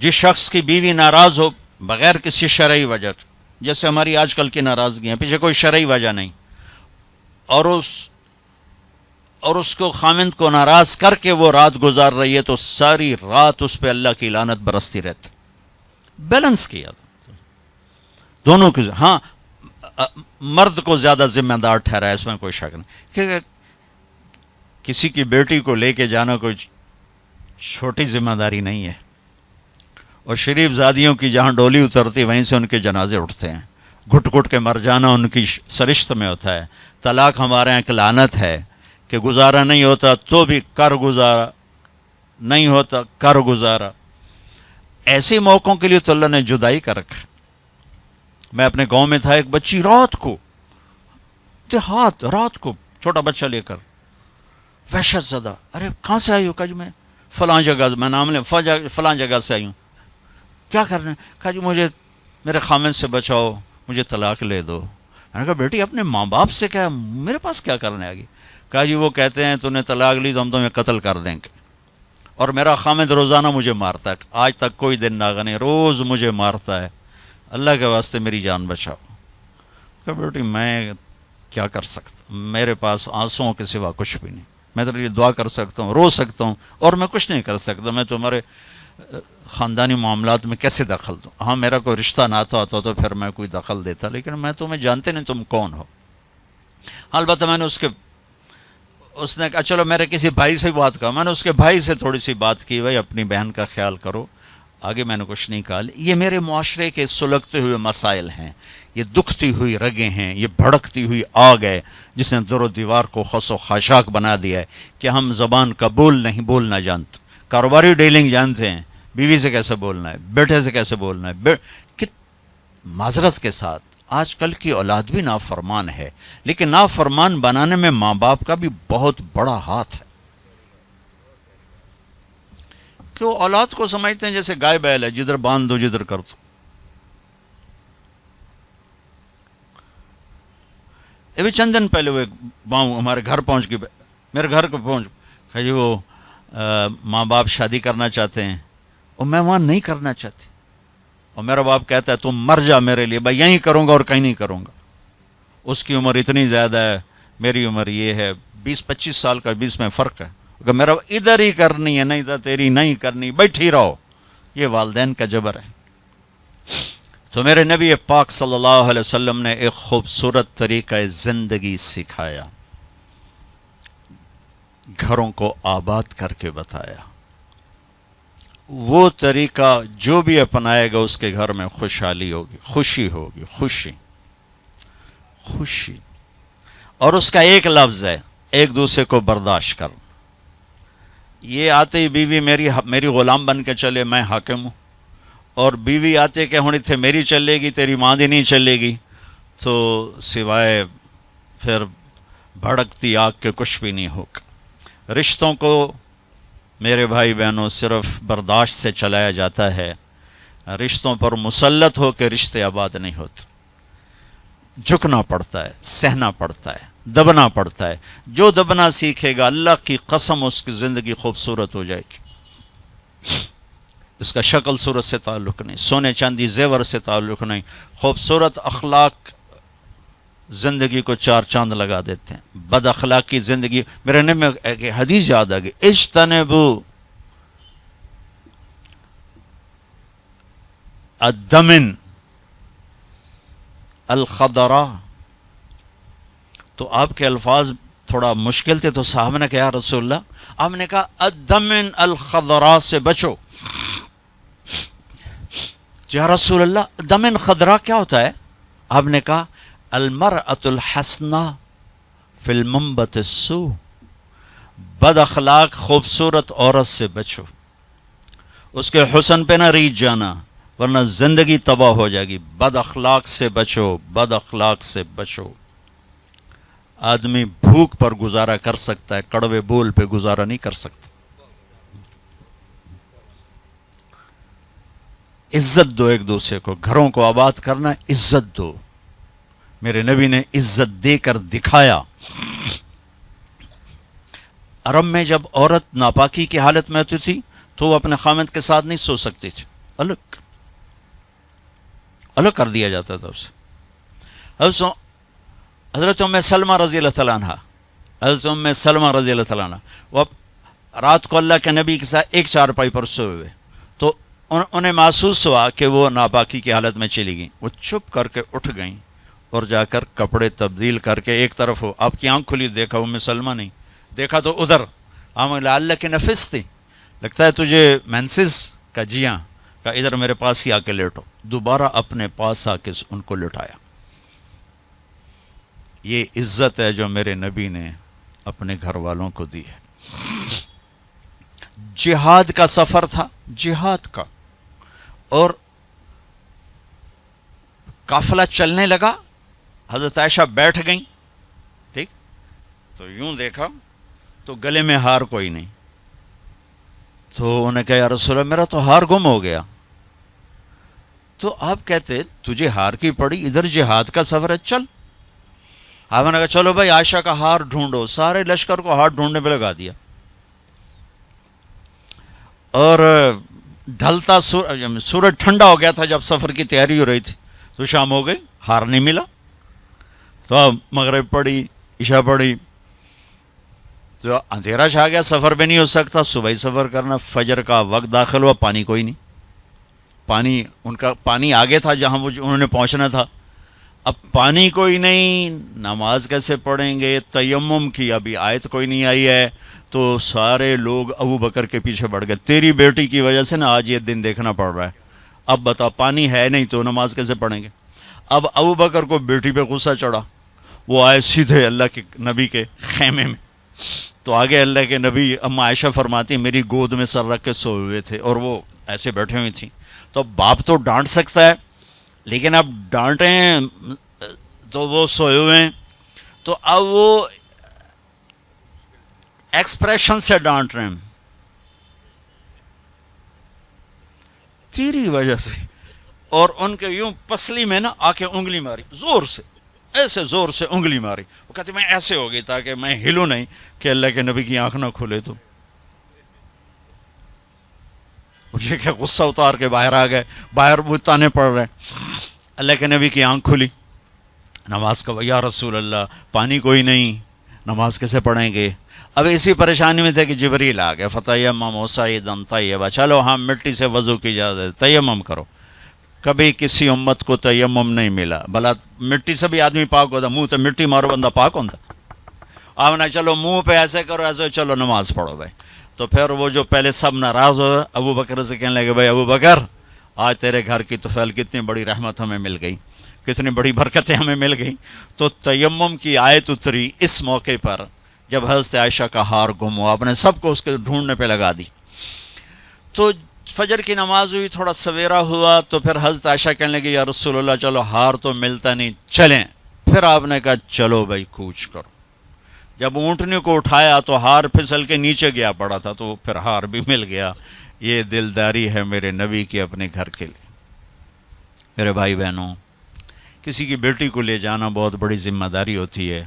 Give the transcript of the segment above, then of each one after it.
جس شخص کی بیوی ناراض ہو بغیر کسی شرعی وجہ کے، جیسے ہماری آج کل کی ناراضگی ہیں، پیچھے کوئی شرعی وجہ نہیں، اور اس کو خامند کو ناراض کر کے وہ رات گزار رہی ہے، تو ساری رات اس پہ اللہ کی لعنت برستی رہتی۔ بیلنس کیا دونوں کی، ہاں مرد کو زیادہ ذمہ دار ٹھہرا ہے، اس میں کوئی شک نہیں، کہ کسی کی بیٹی کو لے کے جانا کوئی چھوٹی ذمہ داری نہیں ہے، اور شریف زادیوں کی جہاں ڈولی اترتی وہیں سے ان کے جنازے اٹھتے ہیں، گھٹ گھٹ کے مر جانا ان کی سرشت میں ہوتا ہے۔ طلاق ہمارے یہاں ایک لعنت ہے کہ گزارا نہیں ہوتا تو بھی کر گزارا، نہیں ہوتا کر گزارا۔ ایسے موقعوں کے لیے تو اللہ نے جدائی کر رکھا۔ میں اپنے گاؤں میں تھا، ایک بچی رات کو دیہات، رات کو چھوٹا بچہ لے کر، وحشت زدہ، ارے کہاں سے آئی ہو؟ کہا جی میں فلاں جگہ، میں نام لیں، فلاں جگہ سے آئی ہوں۔ کیا کرنا ہے؟ کہا جی مجھے میرے خامند سے بچاؤ، مجھے طلاق لے دو۔ میں نے کہا بیٹی اپنے ماں باپ سے کیا، میرے پاس کیا کرنے آگی؟ کہا جی وہ کہتے ہیں تو نے طلاق لی تو ہم تمہیں قتل کر دیں گے، اور میرا خامند روزانہ مجھے مارتا ہے، آج تک کوئی دن ناغا نہیں، روز مجھے مارتا ہے، اللہ کے واسطے میری جان بچاؤ۔ کہا بیٹی میں کیا کر سکتا، میرے پاس آنسوؤں کے سوا کچھ بھی نہیں، میں تیرے لیے دعا کر سکتا ہوں، رو سکتا ہوں، اور میں کچھ نہیں کر سکتا، میں تمہارے خاندانی معاملات میں کیسے دخل دوں؟ ہاں میرا کوئی رشتہ ناتا ہوتا تو پھر میں کوئی دخل دیتا، لیکن میں تمہیں جانتے نہیں تم کون ہو۔ البتہ میں نے اس نے کہا چلو میرے کسی بھائی سے بات کہا، میں نے اس کے بھائی سے تھوڑی سی بات کی، بھائی اپنی بہن کا خیال کرو، آگے میں نے کچھ نہیں کہا۔ یہ میرے معاشرے کے سلگتے ہوئے مسائل ہیں، یہ دکھتی ہوئی رگیں ہیں، یہ بھڑکتی ہوئی آگ ہے جس نے در و دیوار کو خس و خاشاک بنا دیا ہے کہ ہم زبان کا بولنا جانتے، کاروباری ڈیلنگ جانتے ہیں، بیوی سے کیسے بولنا ہے، بیٹے سے کیسے بولنا ہے، معذرت کے ساتھ آج کل کی اولاد بھی نافرمان ہے، لیکن نافرمان بنانے میں ماں باپ کا بھی بہت بڑا ہاتھ ہے، کہ وہ اولاد کو سمجھتے ہیں جیسے گائے بیل ہے، جدھر باندھ دو جدھر کر دو۔ ابھی چند دن پہلے وہ ہمارے گھر پہنچ گئی، میرے گھر کو کہ جی وہ ماں باپ شادی کرنا چاہتے ہیں اور میں وہاں نہیں کرنا چاہتی، اور میرا باپ کہتا ہے تم مر جا میرے لیے، بھائی یہیں کروں گا اور کہیں نہیں کروں گا۔ اس کی عمر اتنی زیادہ ہے، میری عمر یہ ہے، 20-25 سال کا 20 میں فرق ہے، کہ میرا ادھر ہی کرنی ہے، نہیں تو تیری نہیں کرنی، بیٹھی رہو۔ یہ والدین کا جبر ہے۔ تو میرے نبی پاک صلی اللہ علیہ وسلم نے ایک خوبصورت طریقہ زندگی سکھایا، گھروں کو آباد کر کے بتایا۔ وہ طریقہ جو بھی اپنائے گا اس کے گھر میں خوشحالی ہوگی، خوشی ہوگی، خوشی۔ اور اس کا ایک لفظ ہے، ایک دوسرے کو برداشت کر۔ یہ آتے ہی بیوی میری غلام بن کے چلے، میں حاکم ہوں، اور بیوی آتے کہ ہونی تھے میری چلے گی، تیری ماں دی نہیں چلے گی، تو سوائے پھر بھڑکتی آگ کے کچھ بھی نہیں ہوگا۔ رشتوں کو میرے بھائی بہنوں صرف برداشت سے چلایا جاتا ہے، رشتوں پر مسلط ہو کے رشتے آباد نہیں ہوتے، جھکنا پڑتا ہے، سہنا پڑتا ہے، دبنا پڑتا ہے۔ جو دبنا سیکھے گا اللہ کی قسم اس کی زندگی خوبصورت ہو جائے گی۔ اس کا شکل صورت سے تعلق نہیں، سونے چاندی زیور سے تعلق نہیں، خوبصورت اخلاق زندگی کو 4 چاند لگا دیتے ہیں۔ بد اخلاقی زندگی، میرے نبی میں ایک حدیث یاد آ گئی، اجتنبوا الدمن الخضراء۔ تو آپ کے الفاظ تھوڑا مشکل تھے، تو صاحب نے کہا رسول اللہ، آپ نے کہا الدمن الخضراء سے بچو۔ یا رسول اللہ دمن خضراء کیا ہوتا ہے؟ آپ نے کہا المرأة الحسنہ فی المنبت السوء، بد اخلاق خوبصورت عورت سے بچو، اس کے حسن پہ نہ ریجھ جانا ورنہ زندگی تباہ ہو جائے گی۔ بد اخلاق سے بچو، بد اخلاق سے بچو۔ آدمی بھوک پر گزارا کر سکتا ہے، کڑوے بول پہ گزارا نہیں کر سکتا۔ عزت دو ایک دوسرے کو، گھروں کو آباد کرنا، عزت دو۔ میرے نبی نے عزت دے کر دکھایا۔ عرب میں جب عورت ناپاکی کی حالت میں ہوتی تھی تو وہ اپنے خامند کے ساتھ نہیں سو سکتی تھی، الگ کر دیا جاتا تھا اسے. حضرت ام سلمہ رضی اللہ تعالیٰ عنہ، حضرت ام سلمہ رضی اللہ تعالیٰ عنہ، وہ رات کو اللہ کے نبی کے ساتھ ایک چارپائی پر سوئے ہوئے، تو انہیں محسوس ہوا کہ وہ ناپاکی کی حالت میں چلی گئیں. وہ چپ کر کے اٹھ گئیں اور جا کر کپڑے تبدیل کر کے ایک طرف ہو. آپ کی آنکھ کھلی، دیکھا ام سلمہ نہیں، دیکھا تو ادھر. اللہ کے نفس تھی، لگتا ہے تجھے مینسز کا، جی ہاں، کہ ادھر میرے پاس ہی آ کے لیٹو. دوبارہ اپنے پاس آ کے ان کو لٹایا. یہ عزت ہے جو میرے نبی نے اپنے گھر والوں کو دی ہے. جہاد کا سفر تھا، جہاد کا، اور قافلہ چلنے لگا. حضرت عائشہ بیٹھ گئیں، ٹھیک، تو یوں دیکھا تو گلے میں ہار کوئی نہیں. تو انہیں کہا یا رسول اللہ میرا تو ہار گم ہو گیا. تو آپ کہتے تجھے ہار کی پڑی، ادھر جہاد کا سفر ہے، چل. آپ نے کہا چلو بھائی عائشہ کا ہار ڈھونڈو. سارے لشکر کو ہار ڈھونڈنے پہ لگا دیا. اور ڈھلتا سورج ٹھنڈا ہو گیا تھا جب سفر کی تیاری ہو رہی تھی، تو شام ہو گئی، ہار نہیں ملا. تو اب مغرب پڑی، عشاء پڑی، تو اندھیرا چھا گیا، سفر پہ نہیں ہو سکتا. صبح ہی سفر کرنا. فجر کا وقت داخل ہوا، پانی کوئی نہیں. پانی ان کا پانی آگے تھا جہاں وہ انہوں نے پہنچنا تھا. اب پانی کوئی نہیں، نماز کیسے پڑھیں گے؟ تیمم کی ابھی آیت کوئی نہیں آئی ہے. تو سارے لوگ ابو بکر کے پیچھے بڑھ گئے. تیری بیٹی کی وجہ سے نا آج یہ دن دیکھنا پڑ رہا ہے. اب بتا، پانی ہے نہیں تو نماز کیسے پڑھیں گے؟ اب ابو بکر کو بیٹی پہ غصہ چڑھا. وہ آئے سیدھے اللہ کے نبی کے خیمے میں. تو آگے اللہ کے نبی، اما عائشہ فرماتی میری گود میں سر رکھ کے سوئے ہوئے تھے اور وہ ایسے بیٹھے ہوئی تھیں. تو باپ تو ڈانٹ سکتا ہے، لیکن اب ڈانٹیں تو وہ سوئے ہوئے ہیں. تو اب وہ ایکسپریشن سے ڈانٹ رہے ہیں تیری وجہ سے. اور ان کے یوں پسلی میں نا آ کے انگلی ماری، زور سے، ایسے زور سے انگلی ماری. وہ کہتے میں ایسے ہو گئی تاکہ میں ہلوں نہیں کہ اللہ کے نبی کی آنکھ نہ کھلے. تو یہ کہ غصہ اتار کے باہر آ گئے، باہر وہ تانے پڑ رہے. اللہ کے نبی کی آنکھ کھلی. نماز کا یا رسول اللہ پانی کوئی نہیں، نماز کیسے پڑھیں گے؟ اب اسی پریشانی میں تھے کہ جبریل آ گئے. فتیمموا صعیدا طیبا، چلو ہم مٹی سے وضو کی اجازت، تیمم کرو. کبھی کسی امت کو تیمم نہیں ملا. بھلا مٹی سے بھی آدمی پاک ہوتا، منہ تو مٹی مارو بندہ پاک ہوتا. آپ نے چلو منہ پہ ایسے کرو، ایسے چلو نماز پڑھو بھائی. تو پھر وہ جو پہلے سب ناراض ہوئے، ابو بکر سے کہنے لگے بھائی ابو بکر، آج تیرے گھر کی طفیل کتنی بڑی رحمت ہمیں مل گئی، کتنی بڑی برکتیں ہمیں مل گئیں. تو تیمم کی آیت اتری اس موقع پر جب حضرت عائشہ کا ہار گم ہوا. آپ نے سب کو اس کے ڈھونڈنے پہ لگا دی. تو فجر کی نماز ہوئی، تھوڑا سویرا ہوا. تو پھر حضرت عائشہ کہنے لگی یا رسول اللہ چلو ہار تو ملتا نہیں، چلیں. پھر آپ نے کہا چلو بھائی کوچ کرو. جب اونٹنے کو اٹھایا تو ہار پھسل کے نیچے گیا پڑا تھا، تو پھر ہار بھی مل گیا. یہ دلداری ہے میرے نبی کی اپنے گھر کے لیے. میرے بھائی بہنوں، کسی کی بیٹی کو لے جانا بہت بڑی ذمہ داری ہوتی ہے.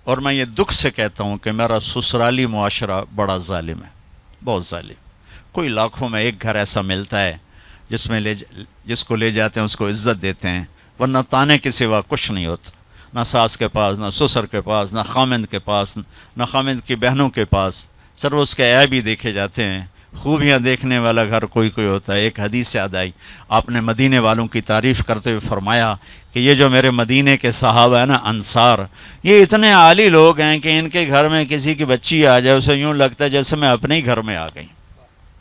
اور میں یہ دکھ سے کہتا ہوں کہ میرا سسرالی معاشرہ بڑا ظالم ہے، بہت ظالم. کوئی لاکھوں میں ایک گھر ایسا ملتا ہے جس کو لے جاتے ہیں اس کو عزت دیتے ہیں، ورنہ تانے کے سوا کچھ نہیں ہوتا. نہ ساس کے پاس، نہ سسر کے پاس، نہ خامند کے پاس، نہ خامند کی بہنوں کے پاس. سر اس کے عیب ہی دیکھے جاتے ہیں. خوبیاں دیکھنے والا گھر کوئی کوئی ہوتا ہے. ایک حدیث یاد آئی، آپ نے مدینے والوں کی تعریف کرتے ہوئے فرمایا کہ یہ جو میرے مدینے کے صحابہ ہیں نا، انصار، یہ اتنے عالی لوگ ہیں کہ ان کے گھر میں کسی کی بچی آ جائے اسے یوں لگتا ہے جیسے میں اپنے ہی گھر میں آ گئی.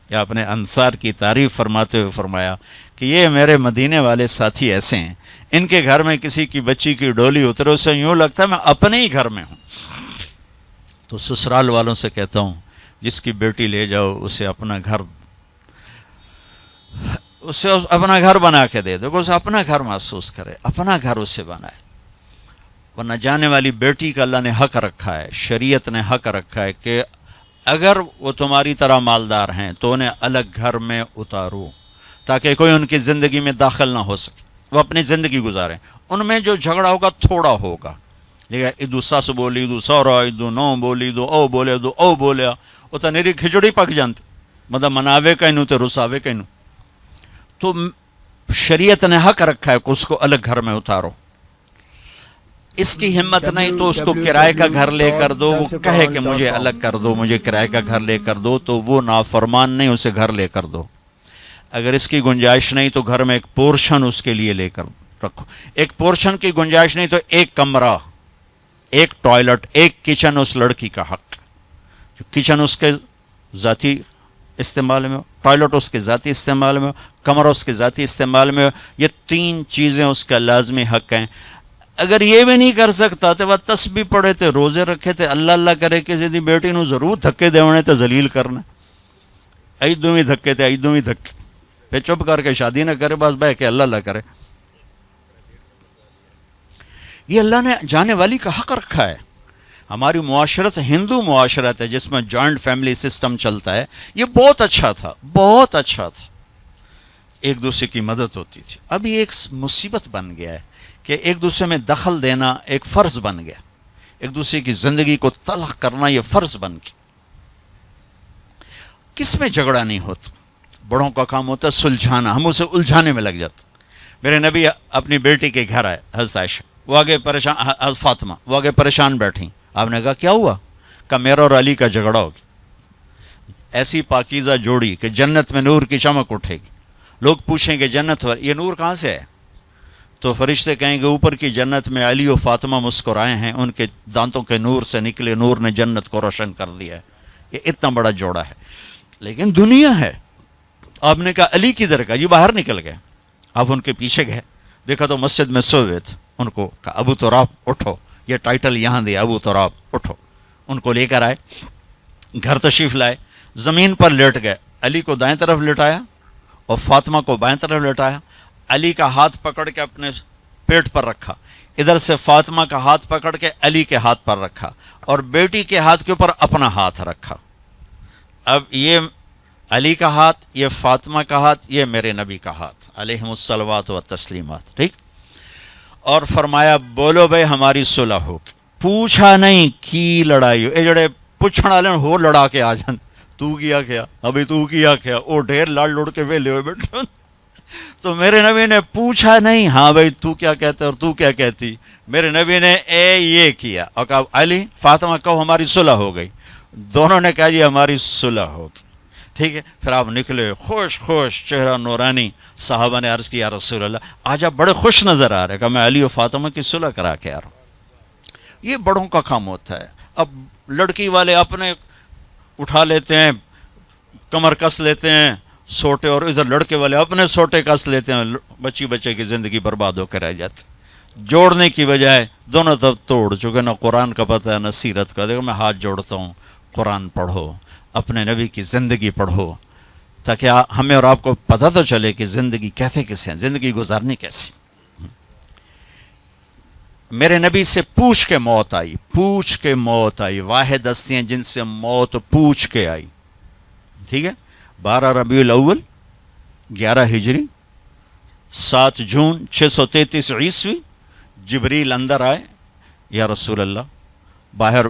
یا اپنے انصار کی تعریف فرماتے ہوئے فرمایا کہ یہ میرے مدینے والے ساتھی ایسے ہیں، ان کے گھر میں کسی کی بچی کی ڈولی اترے اسے یوں لگتا ہے میں اپنے ہی گھر میں ہوں. تو سسرال والوں سے کہتا ہوں، جس کی بیٹی لے جاؤ اسے اپنا گھر بنا کے دے دو، اسے اپنا گھر محسوس کرے، اپنا گھر اسے بنائے. ورنہ جانے والی بیٹی کا اللہ نے حق رکھا ہے، شریعت نے حق رکھا ہے کہ اگر وہ تمہاری طرح مالدار ہیں تو انہیں الگ گھر میں اتارو تاکہ کوئی ان کی زندگی میں داخل نہ ہو سکے، وہ اپنی زندگی گزاریں. ان میں جو جھگڑا ہوگا تھوڑا ہوگا، لیکن ادو سس بولی ادو سورا ادو نو بولی ادو او بولے ادو او بولیا، وہ تو نیری کھچڑی پک جانتی، مطلب مناوے کہنوں تو رساوے کہنوں. تو شریعت نے حق رکھا ہے کہ اس کو الگ گھر میں اتارو. اس کی ہمت نہیں تو اس کو کرائے کا گھر لے کر دو. وہ کہے کہ مجھے الگ کر دو, مجھے کرائے کا گھر لے کر دو, تو وہ نافرمان نہیں, اسے گھر لے کر دو. اگر اس کی گنجائش نہیں تو گھر میں ایک پورشن اس کے لیے لے کر رکھو. ایک پورشن کی گنجائش نہیں تو ایک کمرہ, ایک ٹوائلٹ, ایک کچن اس لڑکی کا حق. جو کچن اس کے ذاتی استعمال میں ہو, ٹوائلٹ اس کے ذاتی استعمال میں ہو, کمرہ اس کے ذاتی استعمال میں ہو, یہ 3 چیزیں اس کا لازمی حق ہیں. اگر یہ بھی نہیں کر سکتا تو وہ تسبیح پڑھے تھے, روزے رکھے تھے, اللہ اللہ کرے کسی دی بیٹی نو ضرور دھکے دیونے تے ذلیل کرنا. ایدوں ہی دھکے تے ایدوں ہی دھکے, پھر چپ کر کے شادی نہ کرے, بس بہ کے اللہ اللہ کرے. یہ اللہ نے جانے والی کا حق رکھا ہے. ہماری معاشرت ہندو معاشرت ہے جس میں جوائنٹ فیملی سسٹم چلتا ہے. یہ بہت اچھا تھا, بہت اچھا تھا, ایک دوسرے کی مدد ہوتی تھی. ابھی ایک مصیبت بن گیا ہے کہ ایک دوسرے میں دخل دینا ایک فرض بن گیا. ایک دوسرے کی زندگی کو تلخ کرنا یہ فرض بن گیا. کس میں جھگڑا نہیں ہوتا, بڑوں کا کام ہوتا ہے سلجھانا, ہم اسے الجھانے میں لگ جاتے. میرے نبی اپنی بیٹی کے گھر آئے, حضرت عائشہ, وہ آگے پریشان, حضرت فاطمہ وہ آگے پریشان بیٹھیں. آپ نے کہا کیا ہوا؟ کہا میرا اور علی کا جھگڑا ہوگی. ایسی پاکیزہ جوڑی کہ جنت میں نور کی چمک اٹھے گی. لوگ پوچھیں گے جنت یہ نور کہاں سے ہے؟ تو فرشتے کہیں گے اوپر کی جنت میں علی و فاطمہ مسکرائے ہیں, ان کے دانتوں کے نور سے نکلے نور نے جنت کو روشن کر دیا ہے. یہ اتنا بڑا جوڑا ہے. لیکن دنیا ہے. آپ نے کہا علی کدھر کا؟ یہ باہر نکل گئے. آپ ان کے پیچھے گئے, دیکھا تو مسجد میں سوئے تھے. ان کو کہا ابو تراب اٹھو, یہ ٹائٹل یہاں دیا, ابو تراب اٹھو. ان کو لے کر آئے, گھر تشریف لائے, زمین پر لیٹ گئے. علی کو دائیں طرف لٹایا اور فاطمہ کو بائیں طرف لٹایا. علی کا ہاتھ پکڑ کے اپنے پیٹ پر رکھا, ادھر سے فاطمہ کا ہاتھ پکڑ کے علی کے ہاتھ پر رکھا, اور بیٹی کے ہاتھ کے اوپر اپنا ہاتھ رکھا. اب یہ علی کا ہاتھ, یہ فاطمہ کا ہاتھ, یہ میرے نبی کا ہاتھ علیہم الصلوات و تسلیمات. ٹھیک. اور فرمایا بولو بھائی ہماری صلح ہو. پوچھا نہیں کی لڑائی ہو, اے جڑے پوچھنے والے ہو لڑا کے آ جان, تو کیا کیا ابھی, تو کیا کیا, او ڈھیر لڑ لڑ کے ویلے ہوئے بیٹھے. تو میرے نبی نے پوچھا نہیں ہاں بھائی تو کیا کہتے اور تو کیا کہتی. میرے نبی نے یہ کیا اور کہا علی فاطمہ کہو ہماری صلح ہو گئی. دونوں نے کہا جی ہماری صلح ہوگی. ٹھیک ہے. پھر آپ نکلے خوش خوش, چہرہ نورانی. صحابہ نے عرض کیا رسول اللہ آج آپ بڑے خوش نظر آ رہے. کہا میں علی و فاطمہ کی صلح کرا کے آ رہا ہوں. یہ بڑوں کا کام ہوتا ہے. اب لڑکی والے اپنے اٹھا لیتے ہیں, کمر کس لیتے ہیں سوٹے, اور ادھر لڑکے والے اپنے سوٹے کس لیتے ہیں, بچے کی زندگی برباد ہو کے رہ جاتے. جوڑنے کی بجائے دونوں طرف توڑ چکے. نہ قرآن کا پتہ ہے نہ سیرت کا. دیکھو میں ہاتھ جوڑتا ہوں, قرآن پڑھو, اپنے نبی کی زندگی پڑھو, تاکہ ہمیں اور آپ کو پتہ تو چلے کہ زندگی کیسے کیسے ہیں, زندگی گزارنی کیسی. میرے نبی سے پوچھ کے موت آئی, پوچھ کے موت آئی. واحد ہستی ہیں جن سے موت پوچھ کے آئی. ٹھیک ہے. 12 ربیع الاول 11 ہجری 7 جون 633 عیسوی جبریل اندر آئے. یا رسول اللہ باہر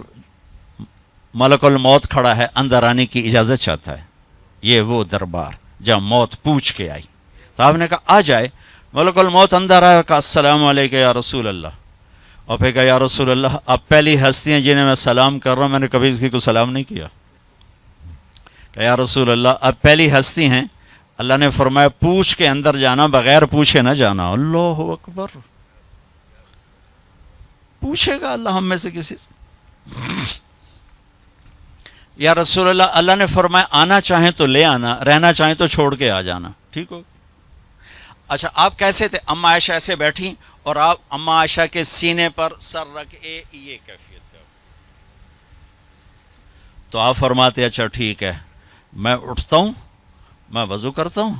ملک الموت کھڑا ہے, اندر آنے کی اجازت چاہتا ہے. یہ وہ دربار جہاں موت پوچھ کے آئی. تو آپ نے کہا آ جائے. ملک الموت اندر آیا, کہا السلام علیکم یا رسول اللہ. اور پھر کہا یا رسول اللہ آپ پہلی ہستی ہیں جنہیں میں سلام کر رہا ہوں, میں نے کبھی کسی کو سلام نہیں کیا. کہ یا رسول اللہ آپ پہلی ہستی ہیں, اللہ نے فرمایا پوچھ کے اندر جانا, بغیر پوچھے نہ جانا. اللہ اکبر. پوچھے گا اللہ ہم میں سے کسی سے. یا رسول اللہ اللہ نے فرمایا آنا چاہیں تو لے آنا, رہنا چاہیں تو چھوڑ کے آ جانا. ٹھیک ہو. اچھا آپ کیسے تھے؟ اما عائشہ ایسے بیٹھی اور آپ اما عائشہ کے سینے پر سر رکھ یہ کیفیت ہے. تو آپ فرماتے اچھا ٹھیک ہے, میں اٹھتا ہوں, میں وضو کرتا ہوں,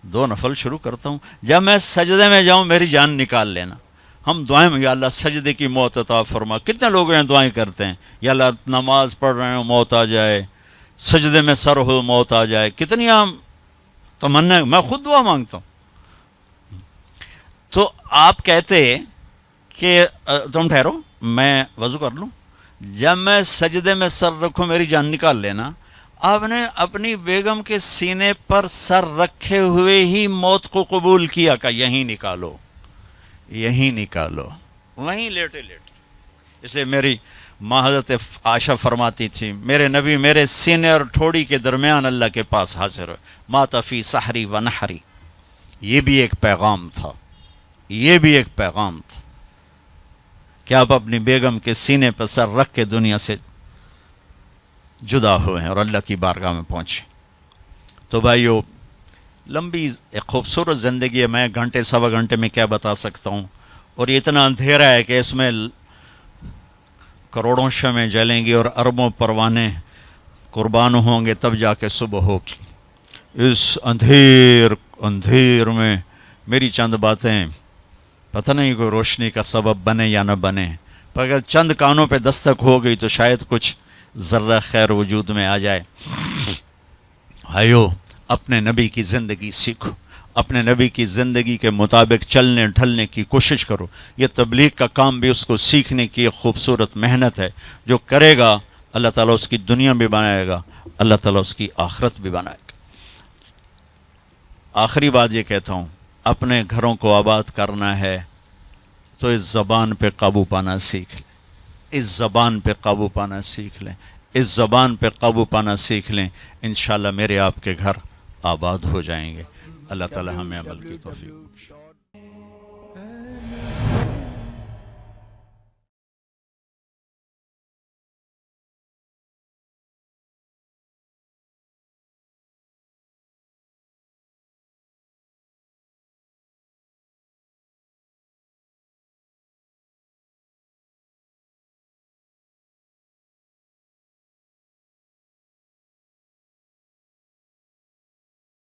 2 نفل شروع کرتا ہوں, جب میں سجدے میں جاؤں میری جان نکال لینا. ہم دعائیں میں یا اللہ سجدے کی موت عطا فرما. کتنے لوگ ہیں دعائیں کرتے ہیں یا اللہ نماز پڑھ رہے ہیں موت آ جائے, سجدے میں سر ہو موت آ جائے. کتنی تمنا, میں خود دعا مانگتا ہوں. تو آپ کہتے کہ تم ٹھہرو میں وضو کر لوں, جب میں سجدے میں سر رکھوں میری جان نکال لینا. آپ نے اپنی بیگم کے سینے پر سر رکھے ہوئے ہی موت کو قبول کیا کہ یہیں نکالو، یہیں نکالو، وہیں لیٹے لیٹے۔ اس لیے میری ماں حضرت عائشہ فرماتی تھی میرے نبی میرے سینے اور ٹھوڑی کے درمیان اللہ کے پاس حاضر ہوئے، مات فی سحری و نحری۔ یہ بھی ایک پیغام تھا، یہ بھی ایک پیغام تھا کہ آپ اپنی بیگم کے سینے پر سر رکھ کے دنیا سے جدا ہوئے ہیں اور اللہ کی بارگاہ میں پہنچے۔ تو بھائیو، لمبی ایک خوبصورت زندگی ہے، میں گھنٹے سوا گھنٹے میں کیا بتا سکتا ہوں، اور یہ اتنا اندھیرا ہے کہ اس میں کروڑوں شمعیں جلیں گی اور اربوں پروانے قربان ہوں گے تب جا کے صبح ہوگی۔ اس اندھیر میں میری چند باتیں پتہ نہیں کوئی روشنی کا سبب بنے یا نہ بنے، پر اگر چند کانوں پہ دستک ہو گئی تو شاید کچھ ذرہ خیر وجود میں آ جائے۔ بھائیو، اپنے نبی کی زندگی سیکھو، اپنے نبی کی زندگی کے مطابق چلنے ڈھلنے کی کوشش کرو۔ یہ تبلیغ کا کام بھی اس کو سیکھنے کی ایک خوبصورت محنت ہے، جو کرے گا اللہ تعالیٰ اس کی دنیا بھی بنائے گا، اللہ تعالیٰ اس کی آخرت بھی بنائے گا۔ آخری بات یہ کہتا ہوں، اپنے گھروں کو آباد کرنا ہے تو اس زبان پہ قابو پانا سیکھ لیں، اس زبان پہ قابو پانا سیکھ لیں، اس زبان پہ قابو پانا سیکھ لیں، انشاءاللہ میرے آپ کے گھر آباد ہو جائیں گے۔ اللہ تعالی ہمیں عمل کی توفیق۔